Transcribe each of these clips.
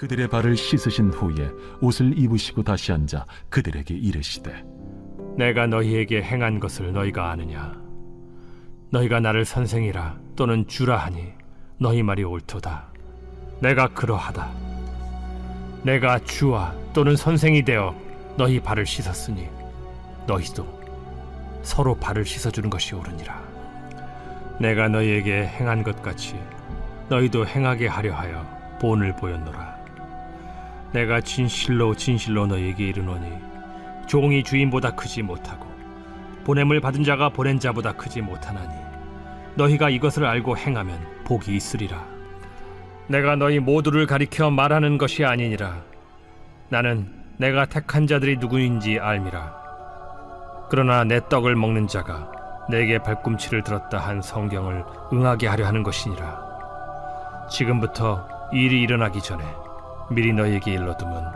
그들의 발을 씻으신 후에 옷을 입으시고 다시 앉아 그들에게 이르시되 내가 너희에게 행한 것을 너희가 아느냐? 너희가 나를 선생이라 또는 주라 하니 너희 말이 옳도다. 내가 그러하다. 내가 주와 또는 선생이 되어 너희 발을 씻었으니 너희도 서로 발을 씻어주는 것이 옳으니라. 내가 너희에게 행한 것 같이 너희도 행하게 하려 하여 본을 보였노라. 내가 진실로 진실로 너희에게 이르노니 종이 주인보다 크지 못하고 보냄을 받은 자가 보낸 자보다 크지 못하나니 너희가 이것을 알고 행하면 복이 있으리라. 내가 너희 모두를 가리켜 말하는 것이 아니니라. 나는 내가 택한 자들이 누구인지 알미라. 그러나 내 떡을 먹는 자가 내게 발꿈치를 들었다 한 성경을 응하게 하려 하는 것이니라. 지금부터 일이 일어나기 전에 미리 너희에게 일러두면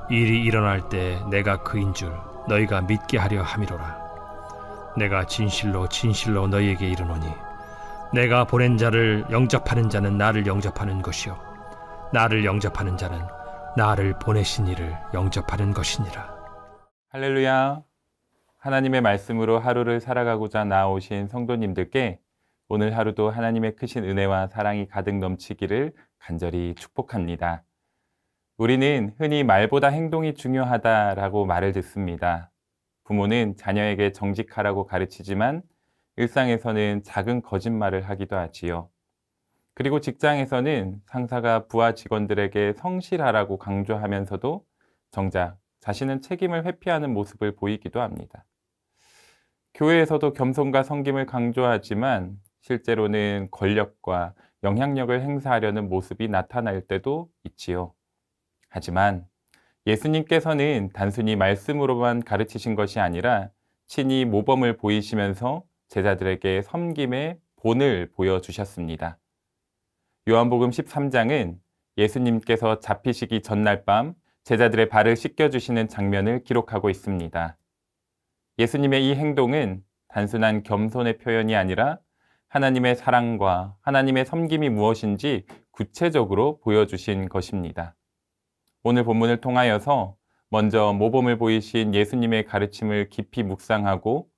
일이 일어날 때 내가 그인 줄 너희가 믿게 하려 함이로라. 내가 진실로 진실로 너희에게 이르노니 내가 보낸 자를 영접하는 자는 나를 영접하는 것이요 나를 영접하는 자는 나를 보내신 이를 영접하는 것이니라. 할렐루야. 하나님의 말씀으로 하루를 살아가고자 나오신 성도님들께 오늘 하루도 하나님의 크신 은혜와 사랑이 가득 넘치기를 간절히 축복합니다. 우리는 흔히 말보다 행동이 중요하다라고 말을 듣습니다. 부모는 자녀에게 정직하라고 가르치지만 일상에서는 작은 거짓말을 하기도 하지요. 그리고 직장에서는 상사가 부하 직원들에게 성실하라고 강조하면서도 정작 자신은 책임을 회피하는 모습을 보이기도 합니다. 교회에서도 겸손과 섬김을 강조하지만 실제로는 권력과 영향력을 행사하려는 모습이 나타날 때도 있지요. 하지만 예수님께서는 단순히 말씀으로만 가르치신 것이 아니라 친히 모범을 보이시면서 제자들에게 섬김의 본을 보여주셨습니다. 요한복음 13장은 예수님께서 잡히시기 전날 밤 제자들의 발을 씻겨주시는 장면을 기록하고 있습니다. 예수님의 이 행동은 단순한 겸손의 표현이 아니라 하나님의 사랑과 하나님의 섬김이 무엇인지 구체적으로 보여주신 것입니다. 오늘 본문을 통하여서 먼저 모범을 보이신 예수님의 가르침을 깊이 묵상하고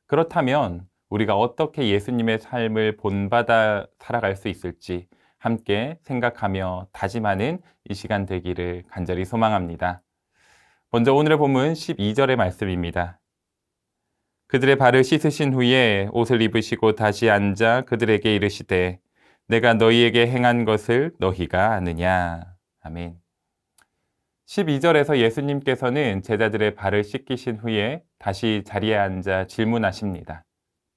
그렇다면 우리가 어떻게 예수님의 삶을 본받아 살아갈 수 있을지 함께 생각하며 다짐하는 이 시간 되기를 간절히 소망합니다. 먼저 오늘의 본문 12절의 말씀입니다. 그들의 발을 씻으신 후에 옷을 입으시고 다시 앉아 그들에게 이르시되 내가 너희에게 행한 것을 너희가 아느냐. 아멘. 12절에서 예수님께서는 제자들의 발을 씻기신 후에 다시 자리에 앉아 질문하십니다.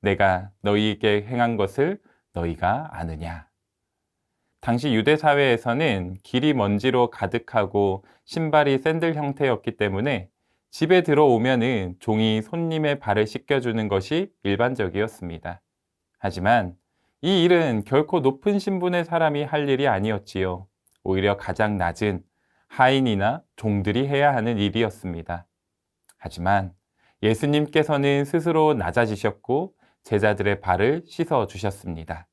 내가 너희에게 행한 것을 너희가 아느냐. 당시 유대 사회에서는 길이 먼지로 가득하고 신발이 샌들 형태였기 때문에 집에 들어오면은 종이 손님의 발을 씻겨주는 것이 일반적이었습니다. 하지만 이 일은 결코 높은 신분의 사람이 할 일이 아니었지요. 오히려 가장 낮은 하인이나 종들이 해야 하는 일이었습니다. 하지만 예수님께서는 스스로 낮아지셨고 제자들의 발을 씻어 주셨습니다.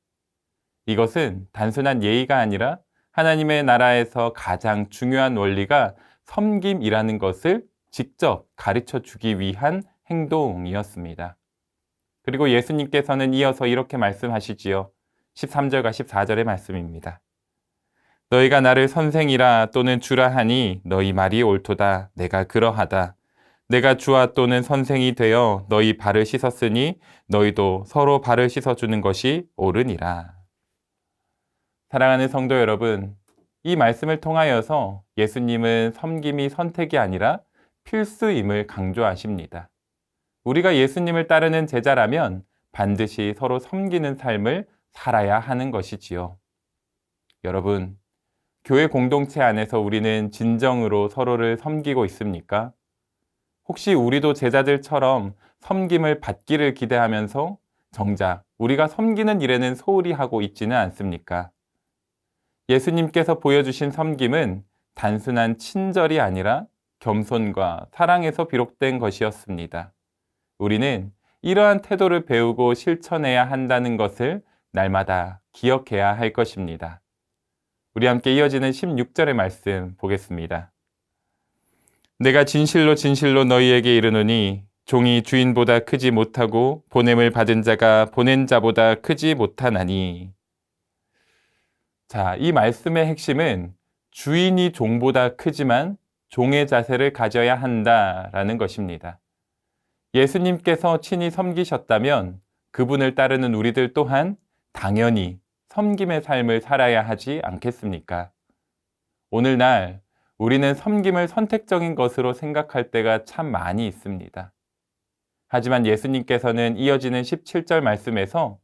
이것은 단순한 예의가 아니라 하나님의 나라에서 가장 중요한 원리가 섬김이라는 것을 직접 가르쳐 주기 위한 행동이었습니다. 그리고 예수님께서는 이어서 이렇게 말씀하시지요. 13절과 14절의 말씀입니다. 너희가 나를 선생이라 또는 주라 하니 너희 말이 옳도다. 내가 그러하다. 내가 주와 또는 선생이 되어 너희 발을 씻었으니 너희도 서로 발을 씻어주는 것이 옳으니라. 사랑하는 성도 여러분, 이 말씀을 통하여서 예수님은 섬김이 선택이 아니라 필수임을 강조하십니다. 우리가 예수님을 따르는 제자라면 반드시 서로 섬기는 삶을 살아야 하는 것이지요. 여러분, 교회 공동체 안에서 우리는 진정으로 서로를 섬기고 있습니까? 혹시 우리도 제자들처럼 섬김을 받기를 기대하면서 정작 우리가 섬기는 일에는 소홀히 하고 있지는 않습니까? 예수님께서 보여주신 섬김은 단순한 친절이 아니라 겸손과 사랑에서 비롯된 것이었습니다. 우리는 이러한 태도를 배우고 실천해야 한다는 것을 날마다 기억해야 할 것입니다. 우리 함께 이어지는 16절의 말씀 보겠습니다. 내가 진실로 진실로 너희에게 이르노니 종이 주인보다 크지 못하고 보냄을 받은 자가 보낸 자보다 크지 못하나니. 자, 이 말씀의 핵심은 주인이 종보다 크지만 종의 자세를 가져야 한다라는 것입니다. 예수님께서 친히 섬기셨다면 그분을 따르는 우리들 또한 당연히 섬김의 삶을 살아야 하지 않겠습니까? 오늘날 우리는 섬김을 선택적인 것으로 생각할 때가 참 많이 있습니다. 하지만 예수님께서는 이어지는 17절 말씀에서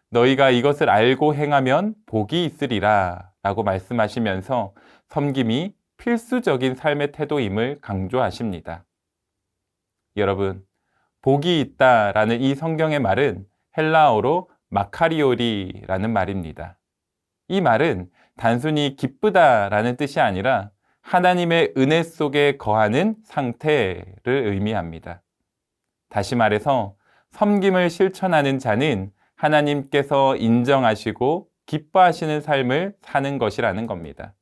너희가 이것을 알고 행하면 복이 있으리라 라고 말씀하시면서 섬김이 필수적인 삶의 태도임을 강조하십니다. 여러분, 복이 있다라는 이 성경의 말은 헬라어로 마카리오리라는 말입니다. 이 말은 단순히 기쁘다라는 뜻이 아니라 하나님의 은혜 속에 거하는 상태를 의미합니다. 다시 말해서 섬김을 실천하는 자는 하나님께서 인정하시고 기뻐하시는 삶을 사는 것이라는 겁니다.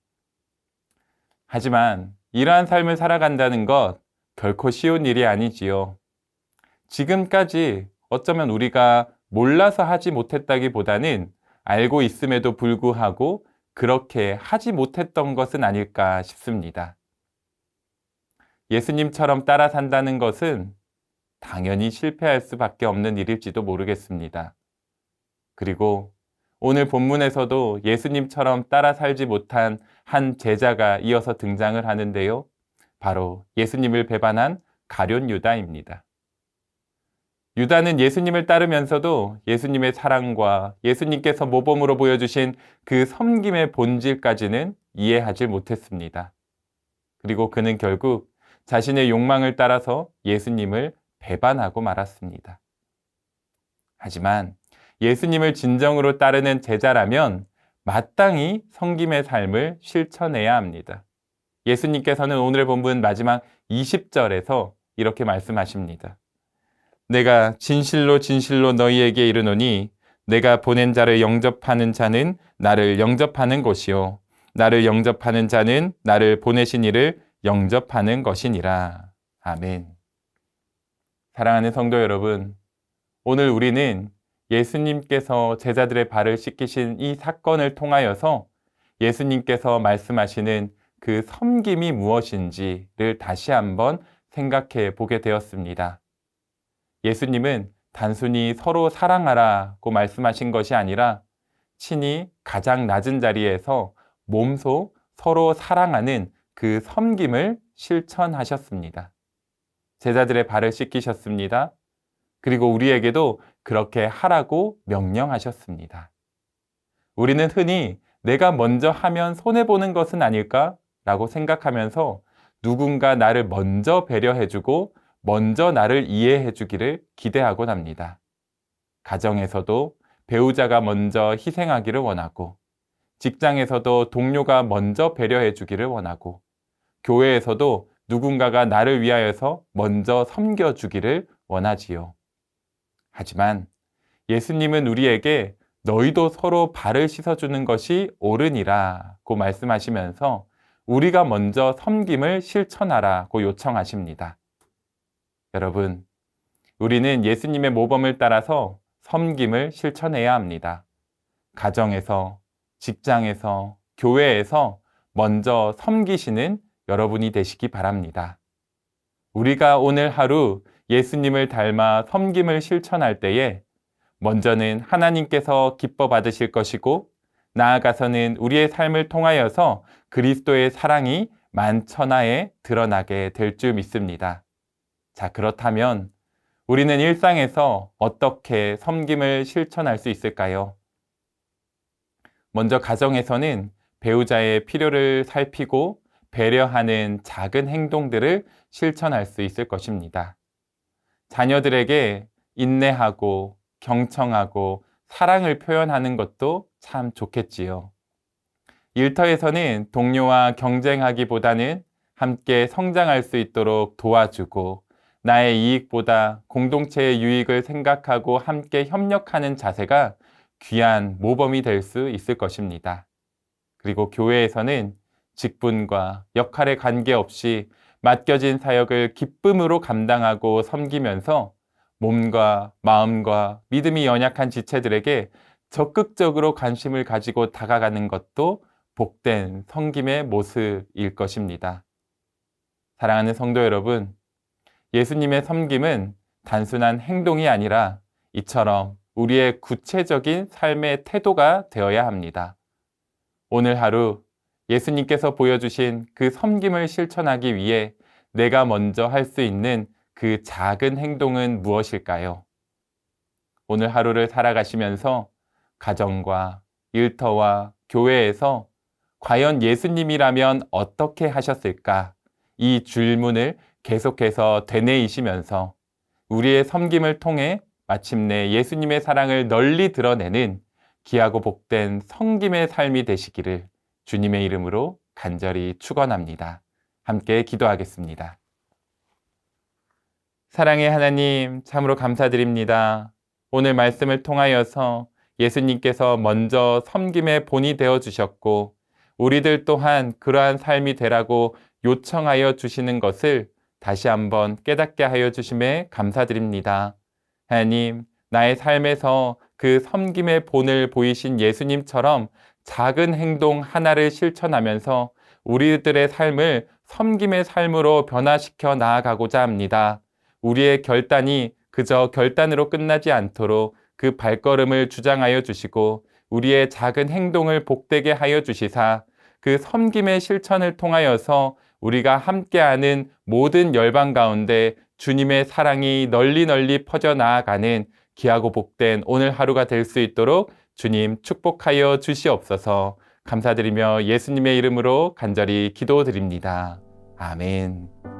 하지만 이러한 삶을 살아간다는 것 결코 쉬운 일이 아니지요. 지금까지 어쩌면 우리가 몰라서 하지 못했다기보다는 알고 있음에도 불구하고 그렇게 하지 못했던 것은 아닐까 싶습니다. 예수님처럼 따라 산다는 것은 당연히 실패할 수밖에 없는 일일지도 모르겠습니다. 그리고 오늘 본문에서도 예수님처럼 따라 살지 못한 한 제자가 이어서 등장을 하는데요. 바로 예수님을 배반한 가룟 유다입니다. 유다는 예수님을 따르면서도 예수님의 사랑과 예수님께서 모범으로 보여주신 그 섬김의 본질까지는 이해하지 못했습니다. 그리고 그는 결국 자신의 욕망을 따라서 예수님을 배반하고 말았습니다. 하지만 예수님을 진정으로 따르는 제자라면 마땅히 섬김의 삶을 실천해야 합니다. 예수님께서는 오늘 본문 마지막 20절에서 이렇게 말씀하십니다. 내가 진실로 진실로 너희에게 이르노니 내가 보낸 자를 영접하는 자는 나를 영접하는 것이요 나를 영접하는 자는 나를 보내신 이를 영접하는 것이니라. 아멘. 사랑하는 성도 여러분, 오늘 우리는 예수님께서 제자들의 발을 씻기신 이 사건을 통하여서 예수님께서 말씀하시는 그 섬김이 무엇인지를 다시 한번 생각해 보게 되었습니다. 예수님은 단순히 서로 사랑하라고 말씀하신 것이 아니라 친히 가장 낮은 자리에서 몸소 서로 사랑하는 그 섬김을 실천하셨습니다. 제자들의 발을 씻기셨습니다. 그리고 우리에게도 그렇게 하라고 명령하셨습니다. 우리는 흔히 내가 먼저 하면 손해보는 것은 아닐까? 라고 생각하면서 누군가 나를 먼저 배려해주고 먼저 나를 이해해주기를 기대하곤 합니다. 가정에서도 배우자가 먼저 희생하기를 원하고, 직장에서도 동료가 먼저 배려해주기를 원하고, 교회에서도 누군가가 나를 위하여서 먼저 섬겨주기를 원하지요. 하지만 예수님은 우리에게 너희도 서로 발을 씻어주는 것이 옳으니라고 말씀하시면서 우리가 먼저 섬김을 실천하라고 요청하십니다. 여러분, 우리는 예수님의 모범을 따라서 섬김을 실천해야 합니다. 가정에서, 직장에서, 교회에서 먼저 섬기시는 여러분이 되시기 바랍니다. 우리가 오늘 하루 예수님을 닮아 섬김을 실천할 때에 먼저는 하나님께서 기뻐 받으실 것이고 나아가서는 우리의 삶을 통하여서 그리스도의 사랑이 만천하에 드러나게 될 줄 믿습니다. 자, 그렇다면 우리는 일상에서 어떻게 섬김을 실천할 수 있을까요? 먼저 가정에서는 배우자의 필요를 살피고 배려하는 작은 행동들을 실천할 수 있을 것입니다. 자녀들에게 인내하고 경청하고 사랑을 표현하는 것도 참 좋겠지요. 일터에서는 동료와 경쟁하기보다는 함께 성장할 수 있도록 도와주고 나의 이익보다 공동체의 유익을 생각하고 함께 협력하는 자세가 귀한 모범이 될 수 있을 것입니다. 그리고 교회에서는 직분과 역할에 관계없이 맡겨진 사역을 기쁨으로 감당하고 섬기면서 몸과 마음과 믿음이 연약한 지체들에게 적극적으로 관심을 가지고 다가가는 것도 복된 섬김의 모습일 것입니다. 사랑하는 성도 여러분, 예수님의 섬김은 단순한 행동이 아니라 이처럼 우리의 구체적인 삶의 태도가 되어야 합니다. 오늘 하루 예수님께서 보여주신 그 섬김을 실천하기 위해 내가 먼저 할 수 있는 그 작은 행동은 무엇일까요? 오늘 하루를 살아가시면서 가정과 일터와 교회에서 과연 예수님이라면 어떻게 하셨을까? 이 질문을 계속해서 되뇌이시면서 우리의 섬김을 통해 마침내 예수님의 사랑을 널리 드러내는 귀하고 복된 섬김의 삶이 되시기를 주님의 이름으로 간절히 축원합니다. 함께 기도하겠습니다. 사랑의 하나님, 참으로 감사드립니다. 오늘 말씀을 통하여서 예수님께서 먼저 섬김의 본이 되어 주셨고 우리들 또한 그러한 삶이 되라고 요청하여 주시는 것을 다시 한번 깨닫게 하여 주심에 감사드립니다. 하나님, 나의 삶에서 그 섬김의 본을 보이신 예수님처럼 작은 행동 하나를 실천하면서 우리들의 삶을 섬김의 삶으로 변화시켜 나아가고자 합니다. 우리의 결단이 그저 결단으로 끝나지 않도록 그 발걸음을 주장하여 주시고 우리의 작은 행동을 복되게 하여 주시사 그 섬김의 실천을 통하여서 우리가 함께하는 모든 열방 가운데 주님의 사랑이 널리 퍼져 나아가는 귀하고 복된 오늘 하루가 될 수 있도록 주님 축복하여 주시옵소서. 감사드리며 예수님의 이름으로 간절히 기도드립니다. 아멘.